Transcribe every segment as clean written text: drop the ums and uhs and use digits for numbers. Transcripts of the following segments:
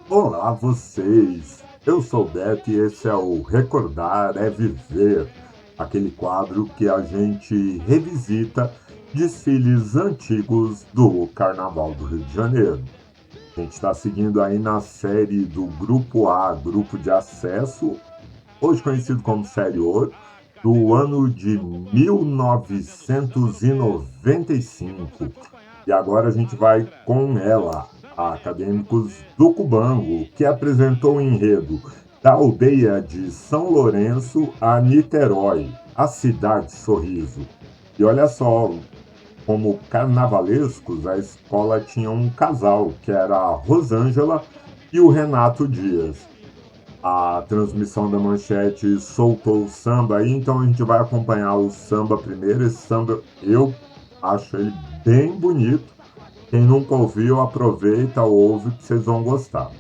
Olá, vocês! Eu sou o Beto e esse é o Recordar é Viver, aquele quadro que a gente revisita desfiles antigos do Carnaval do Rio de Janeiro. A gente está seguindo aí na série do Grupo A, Grupo de Acesso, hoje conhecido como Série Ouro, do ano de 1995. E agora a gente vai com ela, a Acadêmicos do Cubango, que apresentou o enredo da aldeia de São Lourenço a Niterói, a cidade sorriso. E olha só, como carnavalescos, a escola tinha um casal, que era a Rosângela e o Renato Dias. A transmissão da Manchete soltou o samba aí, então a gente vai acompanhar o samba primeiro. Esse samba eu acho ele bem bonito. Quem nunca ouviu, aproveita, ouve que vocês vão gostar.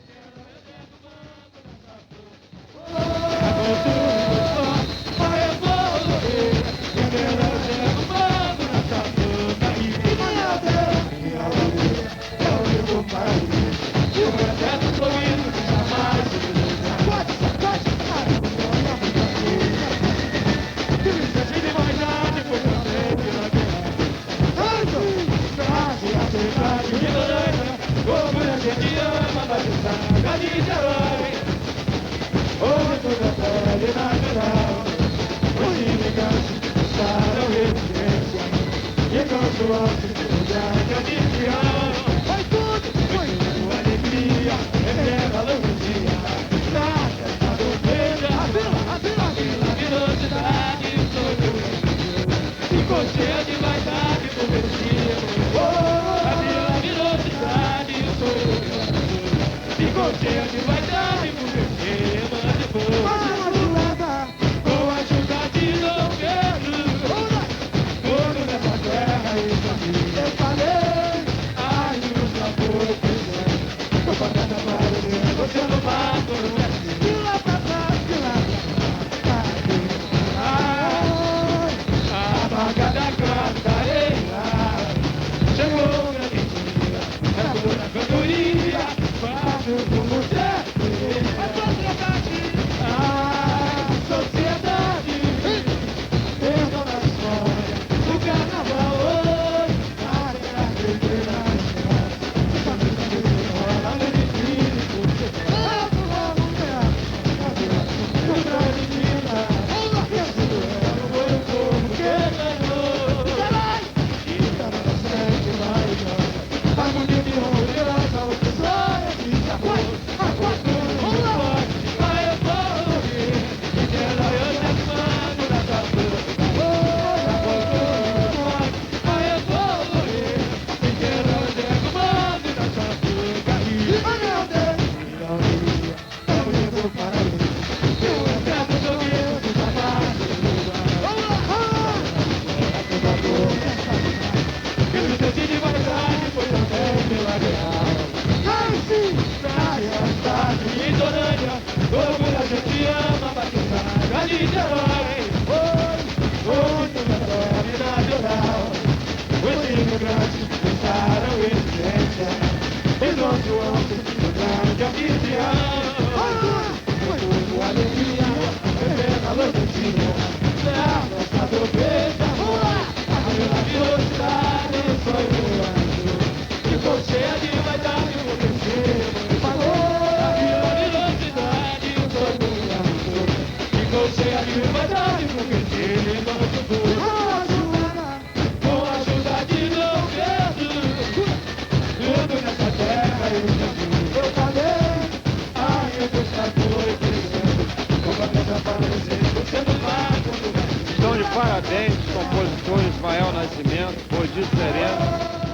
Estão de parabéns os compositores Ismael Nascimento, Rodi Sereno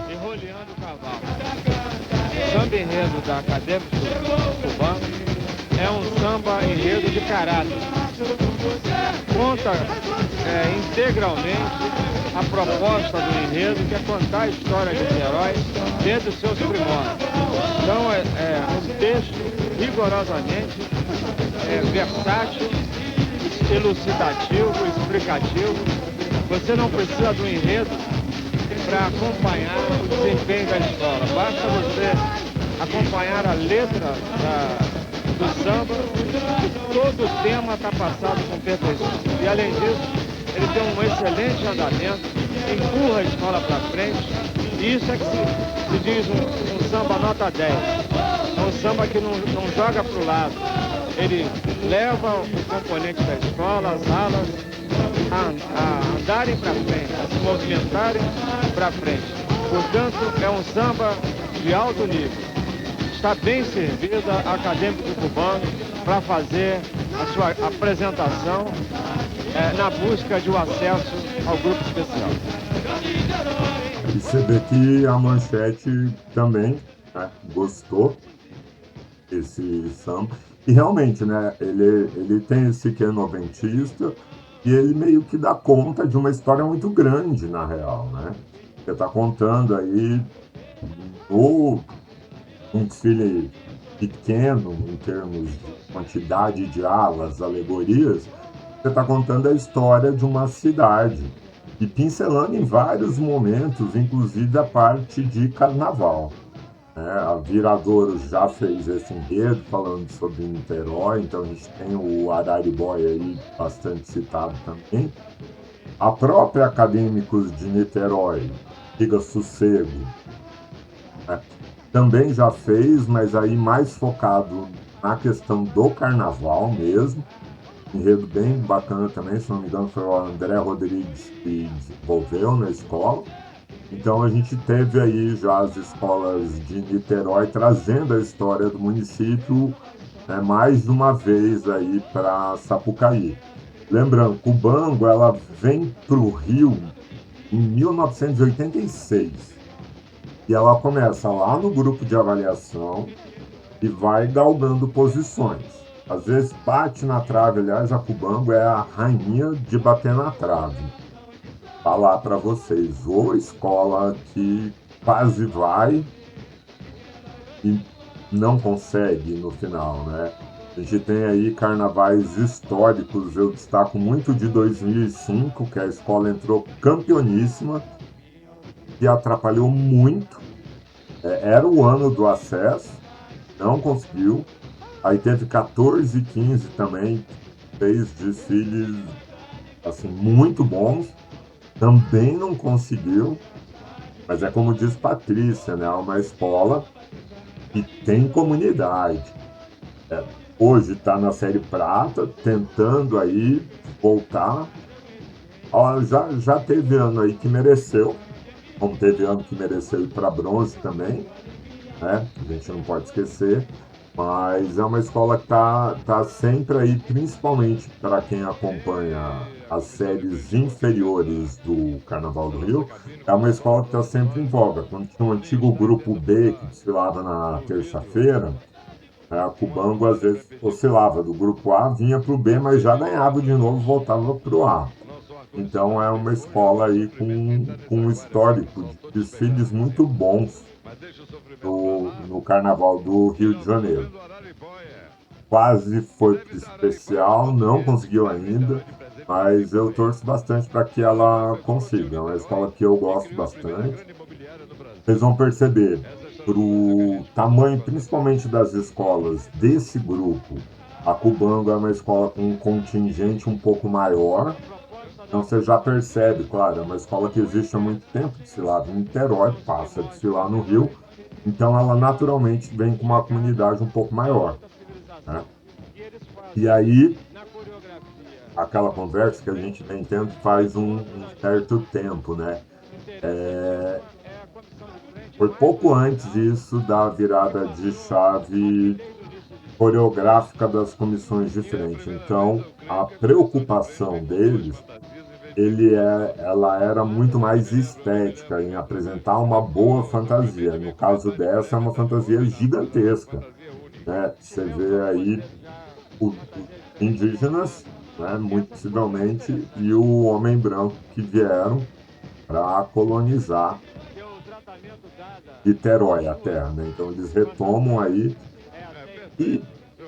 e Roliando Cavalo. O samba enredo da Acadêmicos do Cubango é um samba enredo de caráter. Conta integralmente a proposta do enredo, que é contar a história de Niterói desde os seus primórdios. Então é um texto rigorosamente versátil, elucidativo, explicativo. Você não precisa do enredo para acompanhar o desempenho da escola. Basta você acompanhar a letra do samba, e todo o tema está passado com perfeição. E além disso, ele tem um excelente andamento, empurra a escola para frente, e isso é que se diz um samba nota 10. É um samba que não joga para o lado. Ele leva o componente da escola, as alas, a andarem para frente, a se movimentarem para frente. Portanto, é um samba de alto nível. Está bem servida a Acadêmico do Cubano para fazer a sua apresentação na busca de um acesso ao grupo especial. E você vê que a Manchete também, né, gostou desse samba. E realmente, né, ele tem esse que é noventista e ele meio que dá conta de uma história muito grande, na real, né? Você está contando aí um desfile pequeno em termos de quantidade de alas, alegorias, você está contando a história de uma cidade e pincelando em vários momentos, inclusive a parte de carnaval. Né? A Viradouro já fez esse enredo falando sobre Niterói, então a gente tem o Araribóia aí bastante citado também. A própria Acadêmicos de Niterói, Diga Sossego, né? Também já fez, mas aí mais focado na questão do carnaval mesmo. Enredo bem bacana também, se não me engano foi o André Rodrigues que desenvolveu na escola. Então a gente teve aí já as escolas de Niterói trazendo a história do município, né, mais de uma vez aí para Sapucaí. Lembrando, Cubango ela vem para o Rio em 1986 e ela começa lá no grupo de avaliação e vai galgando posições. Às vezes bate na trave, aliás, a Cubango é a rainha de bater na trave. Falar para vocês, ou escola que quase vai e não consegue no final, né? A gente tem aí carnavais históricos, eu destaco muito de 2005, que a escola entrou campeoníssima e atrapalhou muito. Era o ano do acesso, não conseguiu. Aí teve 14 e 15 também, fez desfiles assim, muito bons, também não conseguiu. Mas é como diz Patrícia, né? É uma escola que tem comunidade. Hoje está na série prata, tentando aí voltar. Ó, já teve ano aí que mereceu, como teve ano que mereceu ir para bronze também, né? A gente não pode esquecer. Mas é uma escola que tá sempre aí, principalmente para quem acompanha as séries inferiores do Carnaval do Rio, é uma escola que está sempre em voga. Quando tinha o antigo grupo B, que desfilava na terça-feira, a Cubango às vezes oscilava do grupo A, vinha para o B, mas já ganhava de novo, voltava para o A. Então é uma escola aí com um histórico de desfiles muito bons no Carnaval do Rio de Janeiro. Quase foi pro especial, não conseguiu ainda, mas eu torço bastante para que ela consiga. É uma escola que eu gosto bastante. Vocês vão perceber, pro tamanho, principalmente das escolas desse grupo, a Cubango é uma escola com um contingente um pouco maior. Então você já percebe, claro, é uma escola que existe há muito tempo, desfilava em Niterói, passa a desfilar no Rio, então ela naturalmente vem com uma comunidade um pouco maior, né? E aí, aquela conversa que a gente vem tendo faz um certo tempo, né? Foi pouco antes disso da virada de chave coreográfica das comissões de frente. Então, a preocupação deles ela era muito mais estética em apresentar uma boa fantasia. No caso dessa, é uma fantasia gigantesca, né? Você vê aí os indígenas, né, muito possivelmente, e o homem branco que vieram para colonizar Niterói, a terra, né? Então eles retomam aí e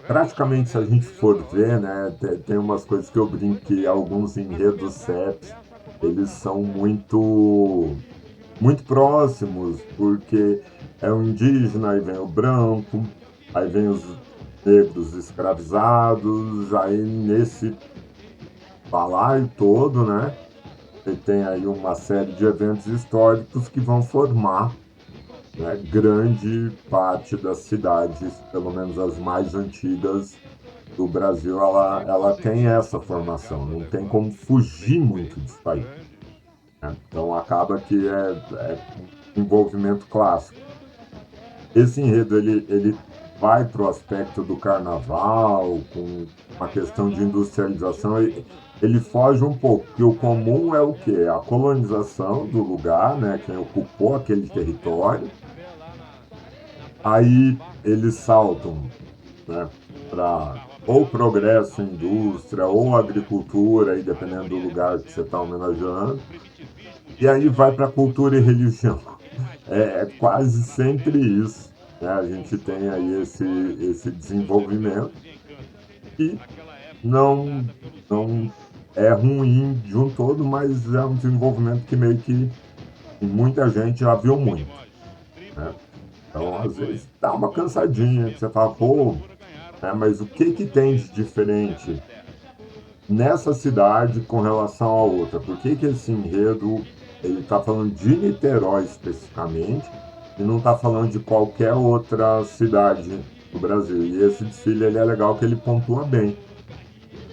praticamente, se a gente for ver, né, tem umas coisas que eu brinco que alguns enredos CEPs, eles são muito muito próximos, porque é o indígena, aí vem o branco, aí vem os negros escravizados, aí nesse balaio todo, né? Você tem aí uma série de eventos históricos que vão formar, né, grande parte das cidades, pelo menos as mais antigas do Brasil, ela tem essa formação, não tem como fugir muito disso aí, né? Então acaba que é um envolvimento clássico. Esse enredo ele vai para o aspecto do carnaval, com uma questão de industrialização, ele foge um pouco, porque o comum é o quê? A colonização do lugar, né? Quem ocupou aquele território. Aí eles saltam, né, para ou progresso, indústria, ou agricultura, aí dependendo do lugar que você está homenageando. E aí vai para cultura e religião. É quase sempre isso, né? A gente tem aí esse desenvolvimento que não é ruim de um todo, mas é um desenvolvimento que meio que muita gente já viu muito, né? Então, às vezes, dá uma cansadinha, que você fala, pô, né, mas o que que tem de diferente nessa cidade com relação à outra? Por que que esse enredo ele está falando de Niterói especificamente e não está falando de qualquer outra cidade do Brasil? E esse desfile ele é legal que ele pontua bem,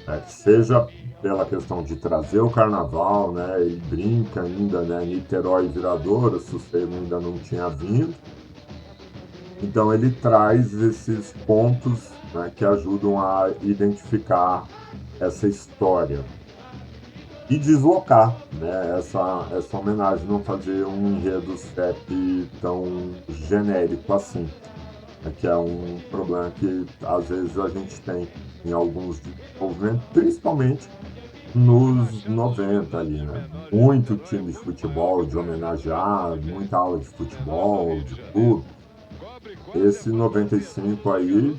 né? Seja pela questão de trazer o carnaval, né? Ele brinca ainda, né? Niterói Viradouro, o Sossego ainda não tinha vindo. Então ele traz esses pontos, né, que ajudam a identificar essa história e deslocar, né, essa homenagem, não fazer um enredo CEP tão genérico assim, né, que é um problema que às vezes a gente tem em alguns desenvolvimentos, principalmente nos 90 ali, né? Muito time de futebol, de homenagear, muita aula de futebol, de tudo. Esse 95 aí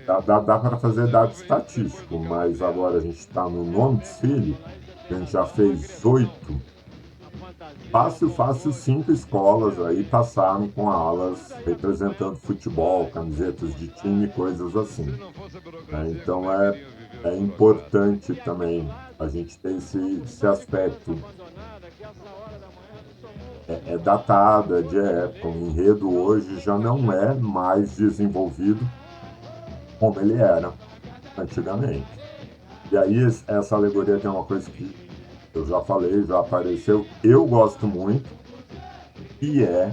dá para fazer dado estatístico, mas agora a gente está no nono desfile, a gente já fez 8. Fácil, fácil, 5 escolas aí passaram com alas representando futebol, camisetas de time, coisas assim, né? Então é importante também a gente ter esse aspecto. É datada, de época. O enredo hoje já não é mais desenvolvido como ele era antigamente. E aí essa alegoria tem uma coisa que eu já falei, já apareceu, eu gosto muito, e é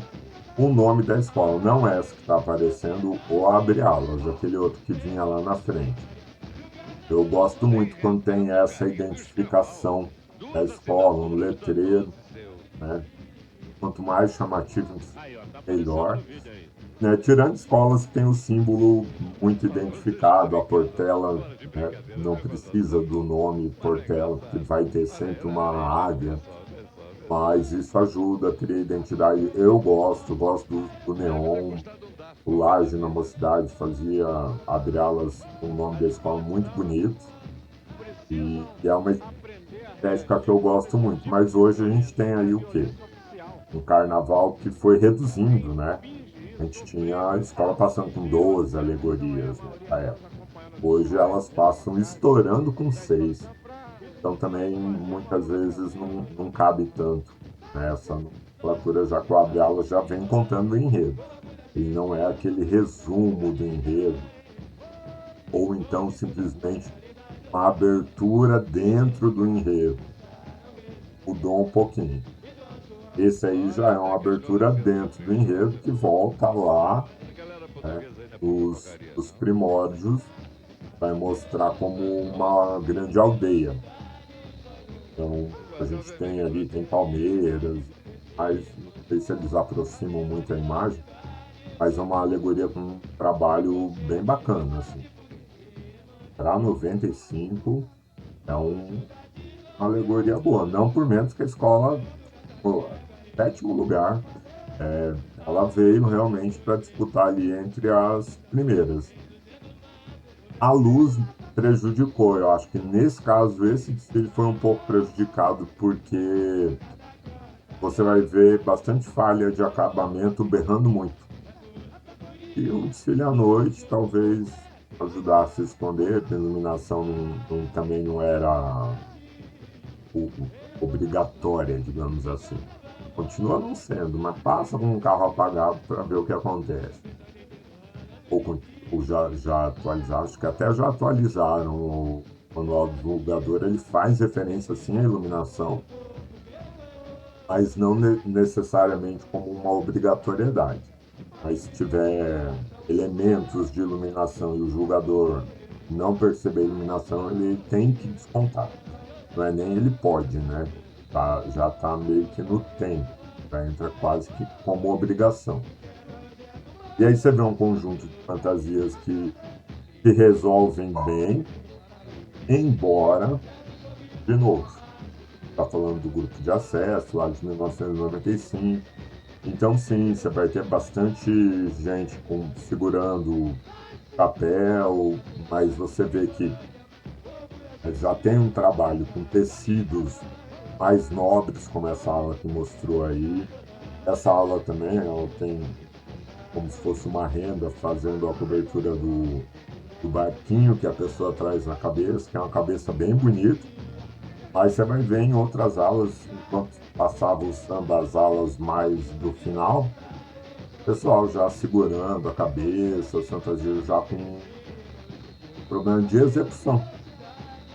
o nome da escola. Não é essa que está aparecendo, o Abre Alas, aquele outro que vinha lá na frente. Eu gosto muito quando tem essa identificação da escola, um letreiro, né? Quanto mais chamativo, melhor. Né, tirando escolas que têm o símbolo muito identificado, a Portela, né, não precisa do nome Portela, porque vai ter sempre uma águia, mas isso ajuda a criar identidade. Eu gosto do neon. O Laje, na Mocidade, fazia abre alas com o nome da escola muito bonito, e é uma estética que eu gosto muito. Mas hoje a gente tem aí o quê? Um carnaval que foi reduzindo, né? A gente tinha a escola passando com 12 alegorias, né, na época. Hoje elas passam estourando com 6. Então também muitas vezes não cabe tanto, né? Essa nomenclatura já com a aula já vem contando o enredo. E não é aquele resumo do enredo, ou então simplesmente uma abertura dentro do enredo. Mudou um pouquinho. Esse aí já é uma abertura dentro do enredo que volta lá, né, os primórdios, vai mostrar como uma grande aldeia. Então, a gente tem ali, tem palmeiras, mas não sei se eles aproximam muito a imagem, mas é uma alegoria com um trabalho bem bacana, assim. Para 95, é uma alegoria boa, não por menos que a escola, pô, sétimo lugar, ela veio realmente para disputar ali entre as primeiras. A luz prejudicou. Eu acho que nesse caso esse desfile foi um pouco prejudicado porque você vai ver bastante falha de acabamento berrando muito. E o desfile à noite talvez ajudasse a esconder, a iluminação também não era obrigatória, digamos assim. Continua não sendo, mas passa com um carro apagado para ver o que acontece. Ou já atualizaram, acho que até já atualizaram o manual do divulgador, ele faz referência sim à iluminação, mas não necessariamente como uma obrigatoriedade. Mas se tiver elementos de iluminação e o julgador não perceber a iluminação, ele tem que descontar. Não é nem ele pode, né? Já está meio que no tempo, já entra quase que como obrigação. E aí você vê um conjunto de fantasias que se resolvem bem, embora, de novo, está falando do grupo de acesso lá de 1995. Então, sim, você vai ter bastante gente segurando papel, mas você vê que já tem um trabalho com tecidos mais nobres, como essa aula que mostrou aí. Essa aula também, ela tem como se fosse uma renda fazendo a cobertura do barquinho que a pessoa traz na cabeça, que é uma cabeça bem bonita. Aí você vai ver em outras aulas, enquanto passava o samba, as aulas mais do final, o pessoal já segurando a cabeça, as fantasias já com problema de execução,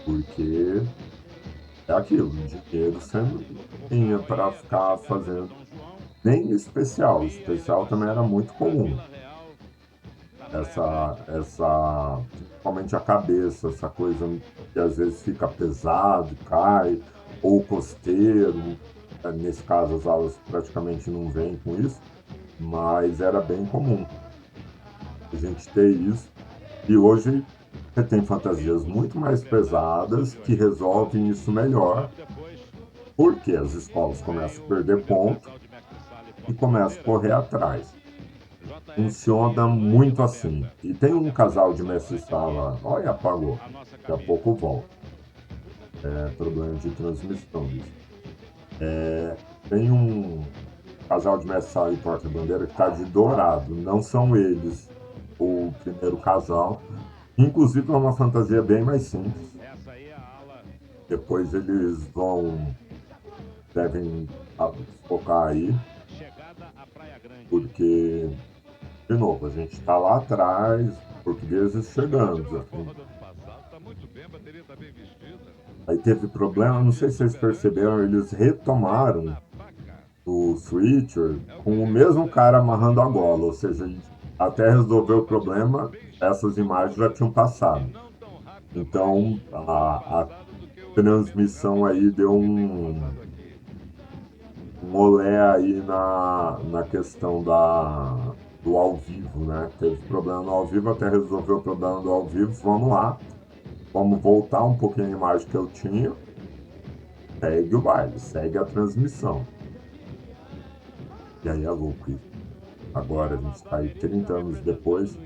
porque é aquilo, dinheiro você não tinha para ficar fazendo nem especial. Especial também era muito comum. Principalmente a cabeça, essa coisa que às vezes fica pesado, cai, ou costeiro. Nesse caso, as aulas praticamente não vêm com isso, mas era bem comum a gente ter isso. E hoje você tem fantasias muito mais pesadas que resolvem isso melhor, porque as escolas começam a perder ponto e começam a correr atrás. Funciona muito assim. E tem um casal de mestre-sala, olha, apagou, daqui a pouco volta. É problema de transmissão isso. Tem um casal de mestre-sala e porta-bandeira que está de dourado, não são eles o primeiro casal. Inclusive é uma fantasia bem mais simples. Depois eles devem focar aí, porque, de novo, a gente está lá atrás, portugueses chegando. Assim. Aí teve problema, não sei se vocês perceberam, eles retomaram o Switcher com o mesmo cara amarrando a gola, ou seja, até resolver o problema, essas imagens já tinham passado. Então, a transmissão aí deu um olé aí na questão do ao vivo, né? Teve problema no ao vivo, até resolver o problema do ao vivo. Vamos lá, vamos voltar um pouquinho a imagem que eu tinha. Segue o baile, segue a transmissão. E aí é louco isso. Agora, a gente está aí 30 anos depois.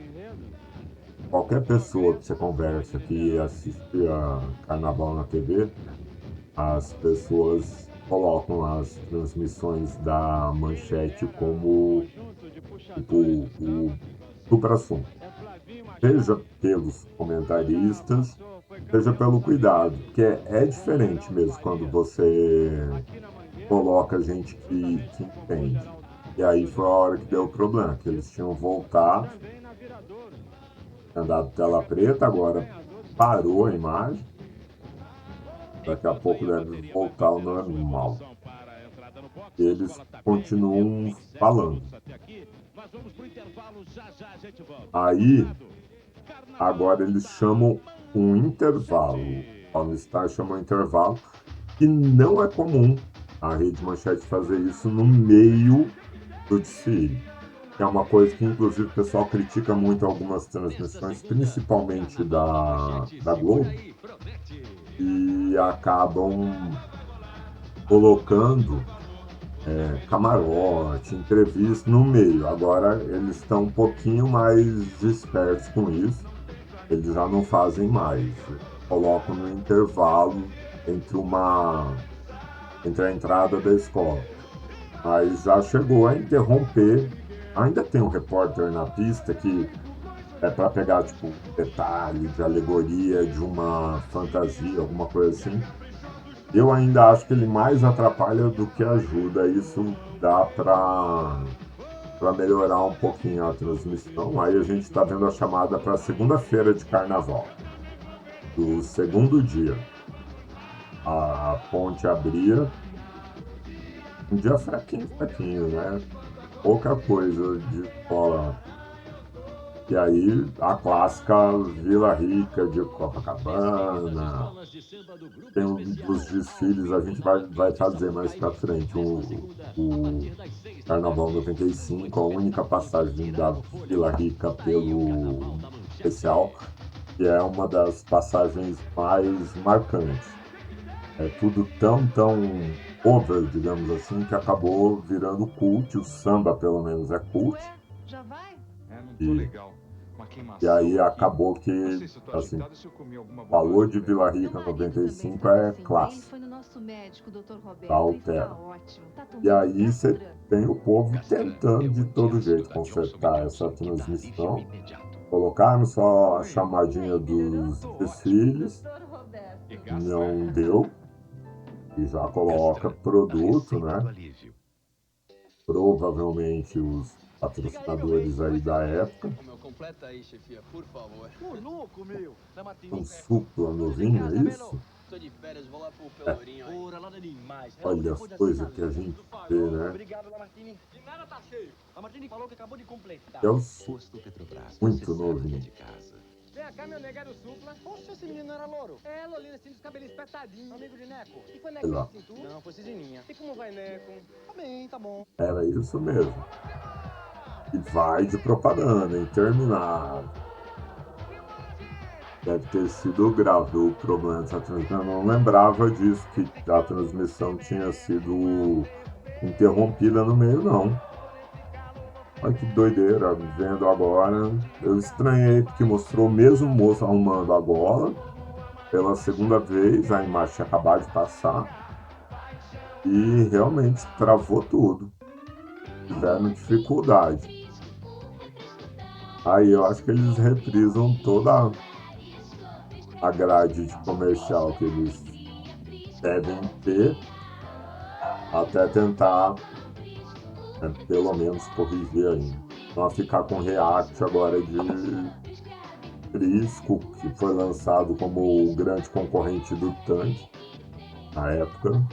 Qualquer pessoa que você conversa que assiste a Carnaval na TV, as pessoas colocam as transmissões da Manchete como o supra-assunto. Seja pelos comentaristas, seja pelo cuidado, porque é diferente mesmo quando você coloca gente que entende. E aí foi a hora que deu o problema, que eles tinham voltado, dado tela preta, agora parou a imagem, daqui a pouco deve voltar ao normal. Eles continuam falando. Aí, agora eles chamam um intervalo. O All-Star chama um intervalo, que não é comum a Rede Manchete fazer isso no meio do desfile. É uma coisa que, inclusive, o pessoal critica muito algumas transmissões, principalmente da Globo, e acabam colocando camarote, entrevista no meio. Agora eles estão um pouquinho mais espertos com isso, eles já não fazem mais. Colocam no intervalo entre a entrada da escola. mas já chegou a interromper. Ainda tem um repórter na pista que é para pegar, tipo, detalhe de alegoria de uma fantasia, alguma coisa assim. Eu ainda acho que ele mais atrapalha do que ajuda. Isso dá para melhorar um pouquinho a transmissão. Aí a gente está vendo a chamada para segunda-feira de carnaval, do segundo dia. A ponte abria, um dia fraquinho, fraquinho, né? Pouca coisa de escola. E aí a clássica Vila Rica de Copacabana. Tem um dos desfiles, a gente vai fazer mais para frente. O Carnaval 95, a única passagem da Vila Rica pelo especial, que é uma das passagens mais marcantes. É tudo tão over, digamos assim, que acabou virando cult. O samba, pelo menos, é cult. Já vai? Não tô E, legal. Uma e queimação aí aqui. acabou Não que, sei se eu tô assim, agitado, se eu comi alguma valor bobagem, de velho. Vila Meu Rica marido também 95 estava é assim, né? Ele clássico, foi no nosso médico, Dr. tá Roberto, e está altera. ótimo. Tá E tomando aí você Gastran. tem o povo Gastran tentando é o de todo antiácido jeito da Johnson e consertar essa Johnson que dá alívio transmissão. imediato. Colocaram só a Oi. E chamadinha aí, melhorou? dos Tô ótimo. desfiles, Dr. Roberto. E Gastran? não deu, e já coloca Gastran, a produto, receita do né? alívio. Provavelmente os Diga aí, meu rei. patrocinadores aí da época. O meu completa aí, chefia, por favor. Ô, louco, meu. Da Um Martinique. supla novinho, é isso? Tô de férias, vou lá pro É, Pelourinho aí. Ora, lá é demais. É logo olha as depois da coisas que a Cidalena. gente vê, né? Obrigado, Lamartine. De nada tá cheio. Lamartine falou que acabou de completar. É o supla, Posto Petrobras, muito você sabe que é novinho. de casa. Vem cá, meu negado Supla. Poxa, esse menino não era louro. É, Lolina, assim, dos cabelos espetadinhos. Amigo de Neco. E foi Neco Sei lá, assim, tu? Não, foi Cizininha. E como vai, Neco? Tá bem, tá bom. era isso mesmo. E vai de propaganda, interminável. Deve ter sido grave o problema dessa transmissão. Eu não lembrava disso, que a transmissão tinha sido interrompida no meio, não. Olha que doideira, vendo agora. Eu estranhei, porque mostrou o mesmo moço arrumando a gola pela segunda vez, a imagem tinha acabado de passar, e realmente travou tudo. Tiveram dificuldade. Aí eu acho que eles reprisam toda a grade de comercial que eles devem ter até tentar, pelo menos, corrigir ainda. Não ficar com react agora de Prisco, que foi lançado como o grande concorrente do Tang na época.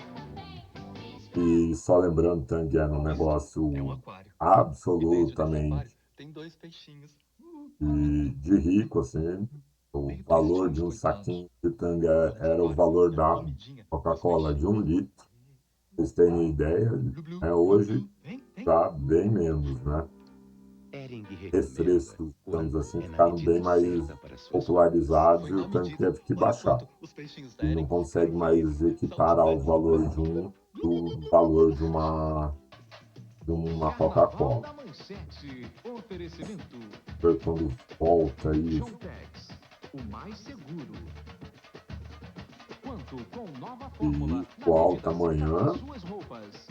E só lembrando, Tang era um negócio É um aquário. E dentro desse absolutamente aquário tem dois peixinhos. de rico, assim. O Meio valor de tristinhos, um coitados. saquinho de Tang Lá de era o fora, valor tem da comidinha pros Coca-Cola de 1 peixinhos. litro. Pra vocês terem ideia, Glu, glu, glu, hoje glu. Vem, vem. tá bem menos, né? Hering recomenda. Refrescos, digamos Quando assim, é na ficaram bem medida mais certa para suas popularizados Foi e na o Tang medida. teve que Olha baixar. quanto os peixinhos da E não Hering consegue têm mais isso. São equiparar o demais. valor do valor de uma Carnaval Coca-Cola. da Manchete. Oferecimento. Quando volta isso, Showtex. O mais seguro. Quanto com nova fórmula. e o alta Na medida certa amanhã, para suas roupas.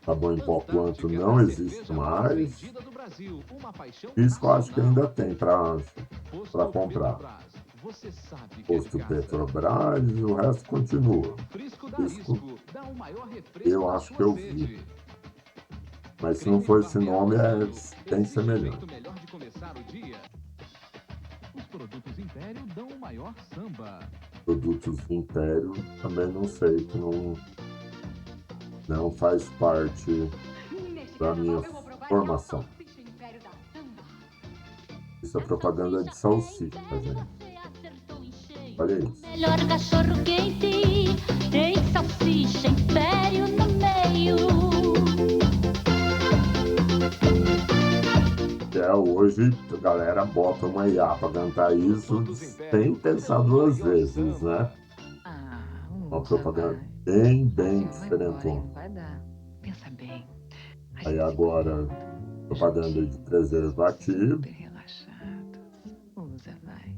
sabão em pó quanto Antártica, não a existe cerveja mais mais. vendida do Brasil. Uma paixão Isso que eu acho que nacional. ainda tem para Posto comprar. Petrobras. Você sabe que é de Posto casa. Petrobras, o resto continua. Frisco da Frisco, Risco. Dá o maior refresco eu da acho que sua eu vi. sede. Mas se não Creme for esse Barbeado nome, Solo. tem Existe semelhante. jeito melhor de começar o dia. Os produtos Império dão o maior samba. Produtos Império, também não sei, que não faz parte da minha formação. Isso é propaganda de salsicha, gente. Olha isso. Melhor cachorro quente, tem salsicha Império no meio. Até hoje, a galera bota uma IA pra cantar isso sem pensar duas vezes, né? Ah, Uma moça, propaganda vai. bem Vai embora, hein? diferentona. Não vai dar. Pensa bem. A Aí gente se agora, conhece. propaganda de preservativo. Super relaxado. Usa, vai.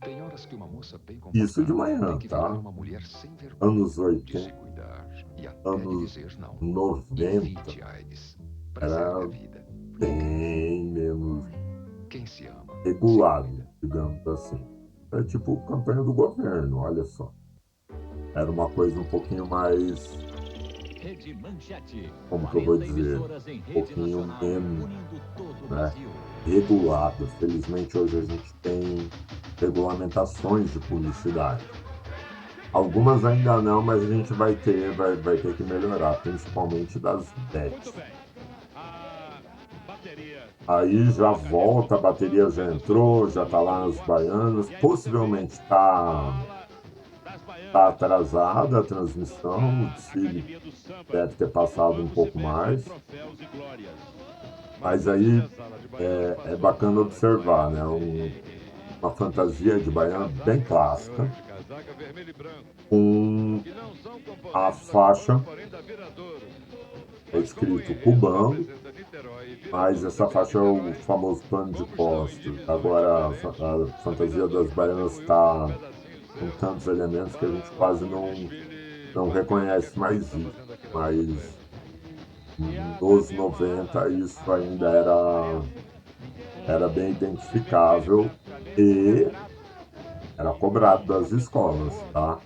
Tem horas que uma moça bem Isso de comportada manhã, tem que tá? virar uma mulher sem vergonha, Anos de se 80, cuidar e até de anos dizer não. 90, Evite a AIDS. Preserve a era vida. bem menos Quem se ama, regulado, digamos assim. É tipo campanha do governo, olha só. Era uma coisa um pouquinho mais, Rede Manchete. como que eu vou 40 dizer, emissoras em um rede pouquinho nacional, menos, unindo todo o né, Brasil. regulado. Felizmente hoje a gente tem regulamentações de publicidade. Algumas ainda não, mas a gente vai ter que melhorar, principalmente das bets. Aí já volta, a bateria já entrou, já tá lá nas Baianas, possivelmente tá atrasada a transmissão, o desfile deve ter passado um pouco mais, mas aí é bacana observar, né? Uma fantasia de baiana bem clássica, com a faixa escrito Cubano, mas essa faixa é o famoso pano de costas. Agora a fantasia das baianas está com tantos elementos que a gente quase não reconhece mais isso. Mas nos 90 isso ainda era bem identificável e era cobrado das escolas, tá?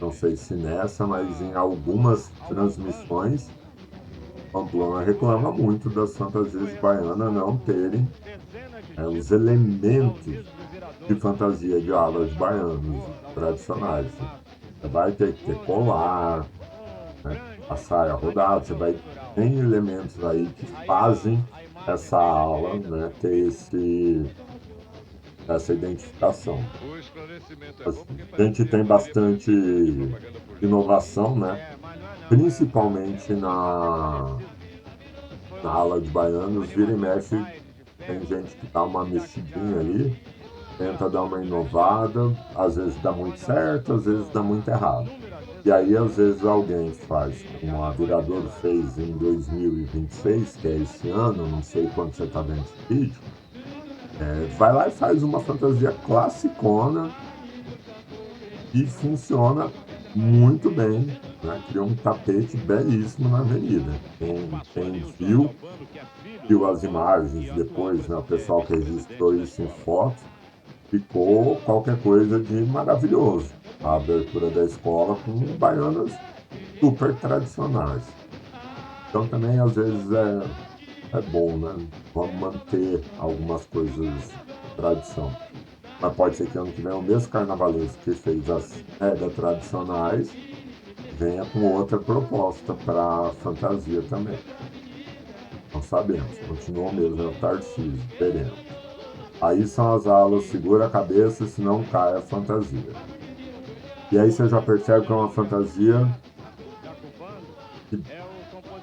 Não sei se nessa, mas em algumas transmissões, Pamplona reclama muito das fantasias baianas não terem os elementos de fantasia de alas baianos tradicionais. Você vai ter que ter colar, né, a saia rodada, você vai ter elementos aí que fazem essa ala, né, ter essa identificação. A gente tem bastante inovação, né? Principalmente na ala de baianos, vira e mexe, tem gente que dá uma mexidinha ali, tenta dar uma inovada, às vezes dá muito certo, às vezes dá muito errado. E aí, às vezes, alguém faz, como a Viradouro fez em 2026, que é esse ano, não sei quando você está vendo esse vídeo, vai lá e faz uma fantasia classicona e funciona muito bem, né? Criou um tapete belíssimo na avenida. Quem viu as imagens depois, né? O pessoal que registrou isso em foto, ficou qualquer coisa de maravilhoso. A abertura da escola com baianas super tradicionais. Então também às vezes é bom, né? Vamos manter algumas coisas de tradição. Mas pode ser que ano que vem o mesmo carnavalesco que fez as regras tradicionais venha com outra proposta para fantasia também. Não sabemos, continua mesmo, é o Tarcísio, veremos. Aí são as alas, segura a cabeça, senão cai a fantasia. E aí você já percebe que é uma fantasia que,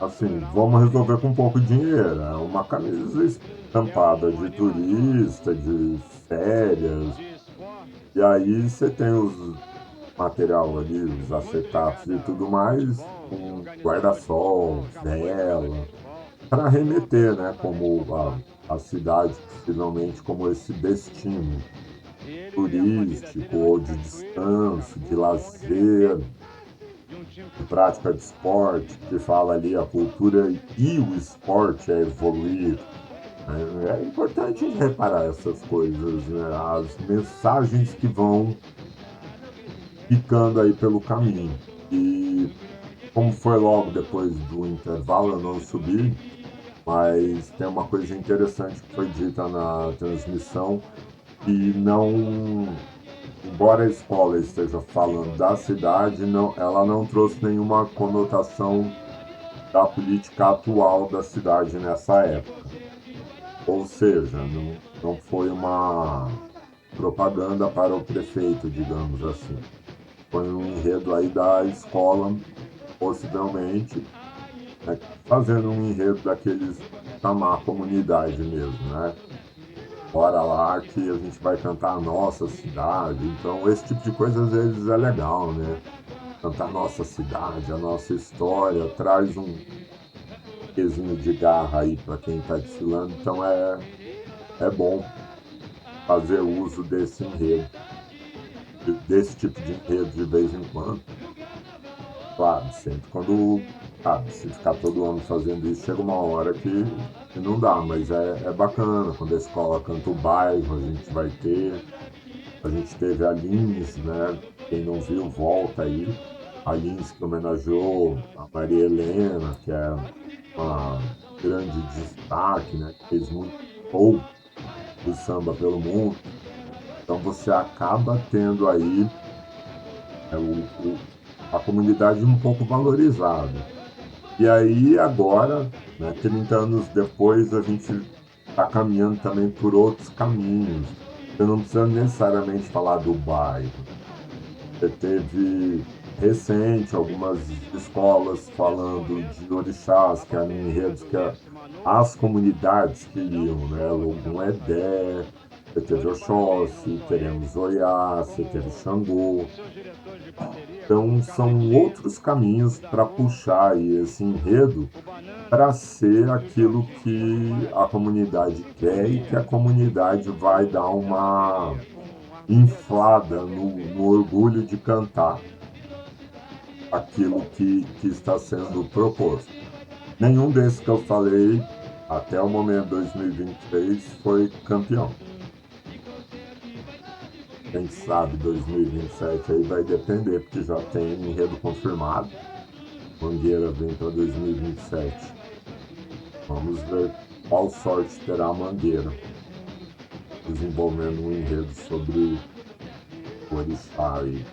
assim, vamos resolver com um pouco de dinheiro. É uma camisa estampada de turista, de férias. E aí você tem os material ali, os acetatos e tudo mais, com guarda-sol, vela, para remeter, né, como a cidade, finalmente, como esse destino turístico ou de descanso, de lazer, de prática de esporte, que fala ali a cultura e o esporte é evoluir. É importante reparar essas coisas, né? As mensagens que vão ficando aí pelo caminho. E como foi logo depois do intervalo, eu não subi, mas tem uma coisa interessante que foi dita na transmissão, e não, embora a escola esteja falando da cidade, ela não trouxe nenhuma conotação da política atual da cidade nessa época. Ou seja, não foi uma propaganda para o prefeito, digamos assim. Foi um enredo aí da escola, possivelmente, né, fazendo um enredo daqueles chamar a comunidade mesmo, né? Bora lá que a gente vai cantar a nossa cidade. Então, esse tipo de coisa às vezes é legal, né? Cantar a nossa cidade, a nossa história, traz um pezinho de garra aí para quem está desfilando, então é bom. fazer uso desse enredo, desse tipo de enredo de vez em quando. Claro, sempre quando, sabe, se ficar todo ano fazendo isso, chega uma hora que não dá, mas é bacana. Quando a escola canta o bairro, a gente vai ter. A gente teve a Lins, né? Quem não viu, volta aí. A Lins que homenageou a Maria Helena, que é uma grande destaque, né? Que fez muito show do samba pelo mundo. Então você acaba tendo aí a comunidade um pouco valorizada. E aí agora, né, 30 anos depois, a gente está caminhando também por outros caminhos. Você não precisa necessariamente falar do bairro. Você teve recente algumas escolas falando de orixás, que eram enredos que as comunidades queriam, né? Logum Edé, você teve Oxóssi, teremos Oiá, você teve Xangô. Então são outros caminhos para puxar aí esse enredo para ser aquilo que a comunidade quer e que a comunidade vai dar uma inflada no orgulho de cantar aquilo que está sendo proposto. Nenhum desses que eu falei até o momento 2023 foi campeão. Quem sabe 2027 aí vai depender, porque já tem enredo confirmado. Mangueira vem para 2027. Vamos ver qual sorte terá a Mangueira, desenvolvendo um enredo sobre o orixá, e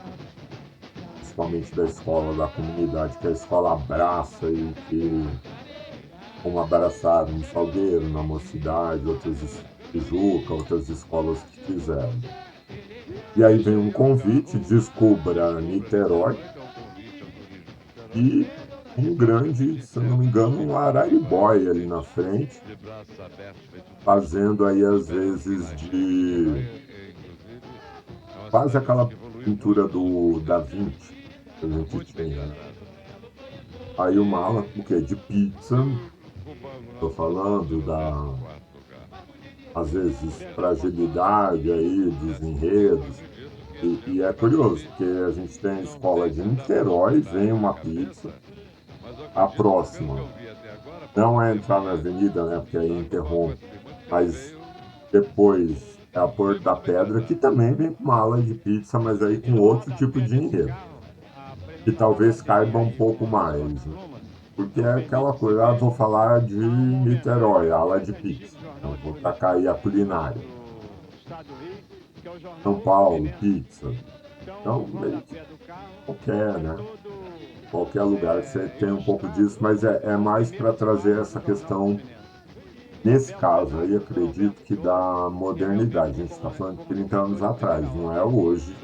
principalmente da escola, da comunidade, que a escola abraça e que, como abraçaram no Salgueiro, na Mocidade, outras em Tijuca, outras escolas que fizeram. E aí vem um convite, descubra Niterói, e um grande, se não me engano, um Araribóia ali na frente, fazendo aí às vezes de quase aquela pintura do Da Vinci que a gente tem, né? Aí o mala, o que? De pizza, tô falando às vezes, fragilidade aí dos enredos. E é curioso, porque a gente tem a escola de Niterói, vem uma pizza, a próxima não é entrar na avenida, né, porque aí interrompe, mas depois é a Porto da Pedra, que também vem com uma ala de pizza, mas aí com outro tipo de enredo, que talvez caiba um pouco mais, né? Porque é aquela coisa, vou falar de Niterói, ala de pizza, então vou tacar aí a culinária. São Paulo, pizza. Então, meio que qualquer, né? Qualquer lugar que você tem um pouco disso, mas é mais para trazer essa questão, nesse caso aí, acredito que da modernidade. A gente está falando de 30 anos atrás, não é hoje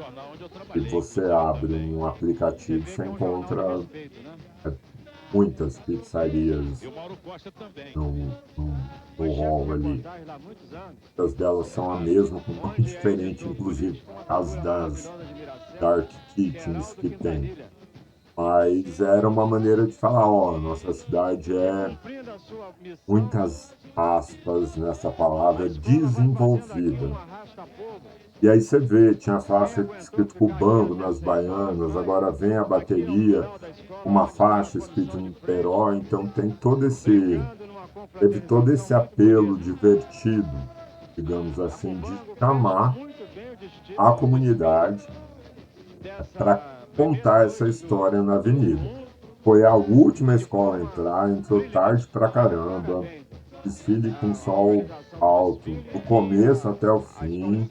que você abre um aplicativo e você encontra muitas pizzarias no hall ali. Muitas delas são a mesma, com nome diferente, inclusive as das Dark Kitchens que tem. Mas era uma maneira de falar, nossa cidade é, muitas aspas nessa palavra, desenvolvida. E aí você vê, tinha faixa escrito Cubango nas baianas, agora vem a bateria, uma faixa escrito Niterói, então teve todo esse apelo divertido, digamos assim, de chamar a comunidade para contar essa história na avenida. Foi a última escola a entrar, entrou tarde pra caramba, desfile com sol alto, do começo até o fim,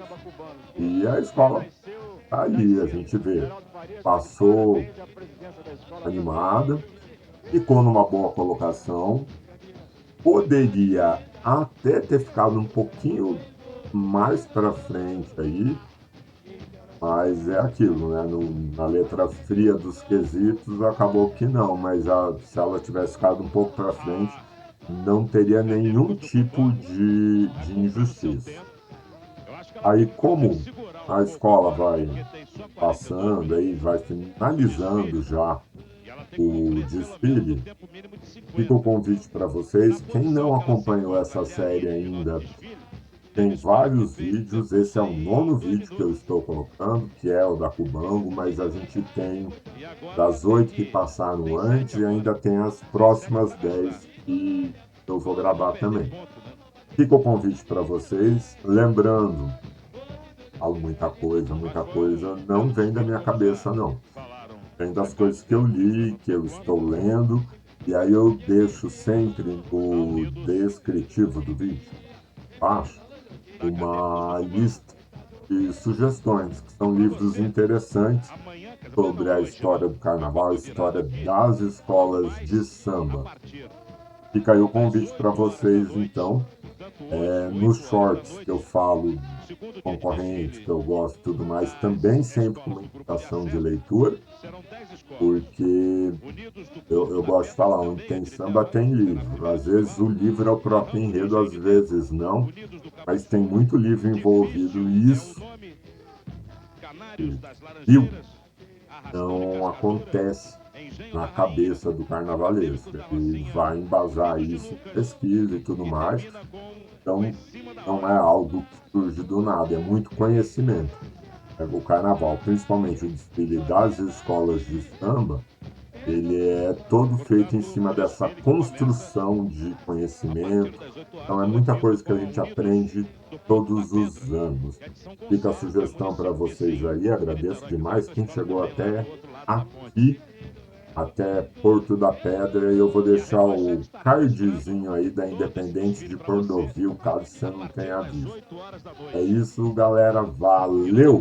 e a escola tá ali, a gente vê, passou animada, ficou numa boa colocação, poderia até ter ficado um pouquinho mais para frente aí, mas é aquilo, né? Na letra fria dos quesitos acabou que não, mas se ela tivesse ficado um pouco para frente, não teria nenhum tipo de injustiça. Aí, como a escola vai passando, aí vai finalizando já o desfile, fica o convite para vocês. Quem não acompanhou essa série ainda, tem vários vídeos, esse é o 9º vídeo que eu estou colocando, que é o da Cubango, mas a gente tem das 8 que passaram antes e ainda tem as próximas 10 que eu vou gravar também. Fica o convite para vocês, lembrando, muita coisa não vem da minha cabeça não. Vem das coisas que eu li, que eu estou lendo, e aí eu deixo sempre no descritivo do vídeo, abaixo, uma lista de sugestões, que são livros interessantes sobre a história do carnaval, a história das escolas de samba. Fica aí o convite para vocês, então, nos shorts que eu falo concorrentes, que eu gosto e tudo mais, também sempre com uma indicação de leitura, porque eu gosto de falar, onde tem samba tem livro. Às vezes o livro é o próprio enredo, às vezes não, mas tem muito livro envolvido e isso não acontece na cabeça do carnavalesco. Ele vai embasar isso em pesquisa e tudo mais. Então, não é algo que surge do nada, é muito conhecimento. O carnaval, principalmente o desfile das escolas de samba, ele é todo feito em cima dessa construção de conhecimento. Então, é muita coisa que a gente aprende todos os anos. Fica a sugestão para vocês aí, agradeço demais quem chegou até aqui, até Porto da Pedra, e eu vou deixar o cardzinho aí da Independente de Cordovil, caso você não tenha visto. É isso, galera, valeu!